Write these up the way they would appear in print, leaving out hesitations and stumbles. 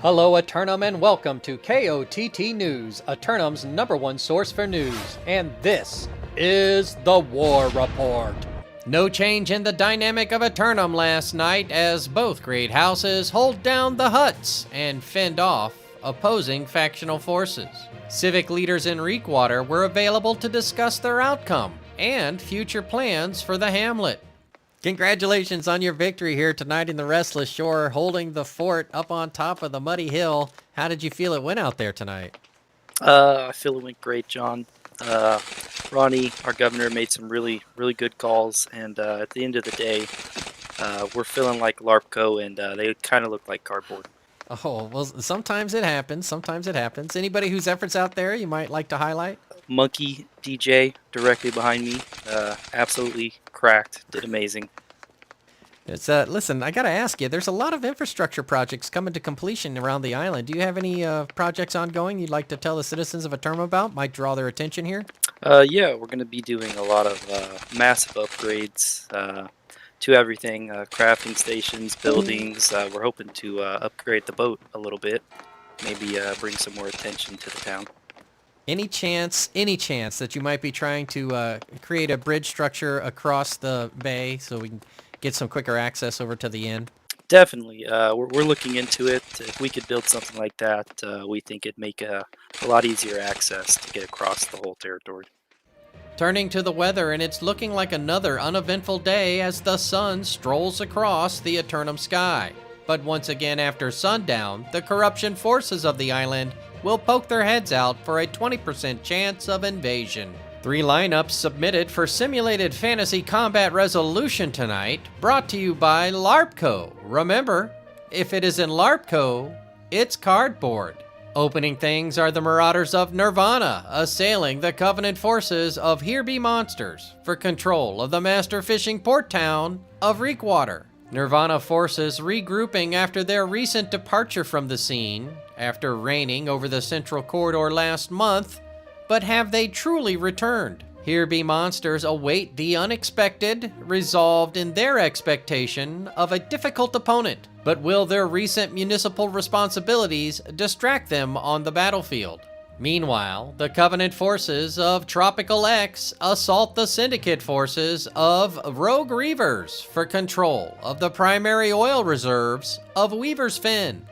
Hello, Eternum, and welcome to KOTT News, Eternum's #1 source for news. And this is the War Report. No change in the dynamic of Eternum last night as both great houses hold down the Hutts and fend off opposing factional forces. Civic leaders in Reekwater were available to discuss their outcome and future plans for the hamlet. Congratulations on your victory here tonight in the Restless Shore, holding the fort up on top of the muddy hill. How did you feel it went out there tonight? I feel it went great, John. Ronnie, our governor, made some really good calls, and at the end of the day, we're feeling like LARPco, and they kind of look like cardboard. Oh, well, sometimes it happens. Sometimes it happens. Anybody whose efforts out there you might like to highlight? Monkey DJ directly behind me, absolutely cracked, did amazing. It's listen, I gotta ask you, there's a lot of infrastructure projects coming to completion around the island. Do you have any projects ongoing you'd like to tell the citizens of Eternum about? Might draw their attention here? Yeah, we're going to be doing a lot of massive upgrades to everything, crafting stations, buildings. We're hoping to upgrade the boat a little bit, maybe bring some more attention to the town. Any chance that you might be trying to create a bridge structure across the bay so we can get some quicker access over to the inn? Definitely. We're looking into it. If we could build something like that, we think it'd make a lot easier access to get across the whole territory. Turning to the weather, and it's looking like another uneventful day as the sun strolls across the Eternum sky. But once again after sundown, the corruption forces of the island will poke their heads out for a 20% chance of invasion. 3 lineups submitted for simulated fantasy combat resolution tonight, brought to you by LARPco. Remember, if it is in LARPco, it's cardboard. Opening things are the Marauders of Nirvana, assailing the Covenant forces of Here Be Monsters for control of the master fishing port town of Reekwater. Nirvana forces regrouping after their recent departure from the scene, after reigning over the Central Corridor last month. But have they truly returned? Here Be Monsters await the unexpected, resolved in their expectation of a difficult opponent. But will their recent municipal responsibilities distract them on the battlefield? Meanwhile, the Covenant forces of Tropical X assault the Syndicate forces of Rogue Reavers for control of the primary oil reserves of Weaver's Fen.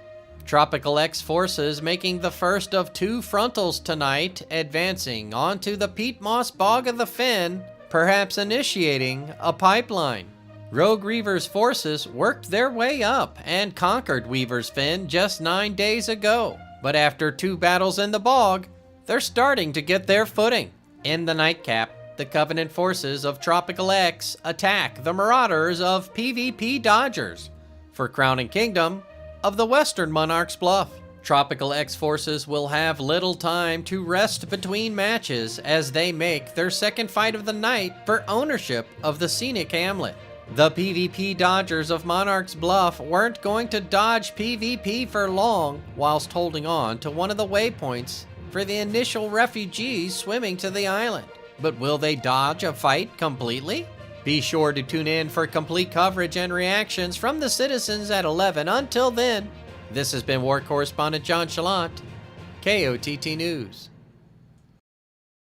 Tropical X forces making the first of 2 frontals tonight, advancing onto the peat moss bog of the Fen, perhaps initiating a pipeline. Rogue Reaver's forces worked their way up and conquered Weaver's Fen just 9 days ago. But after 2 battles in the bog, they're starting to get their footing. In the nightcap, the Covenant forces of Tropical X attack the Marauders of PvP Dodgers for crowning kingdom of the Western Monarch's Bluff. Tropical X forces will have little time to rest between matches as they make their second fight of the night for ownership of the scenic hamlet. The PvP Dodgers of Monarch's Bluff weren't going to dodge PvP for long whilst holding on to one of the waypoints for the initial refugees swimming to the island. But will they dodge a fight completely? Be sure to tune in for complete coverage and reactions from the citizens at 11. Until then, this has been War Correspondent JChalant, KOTT News.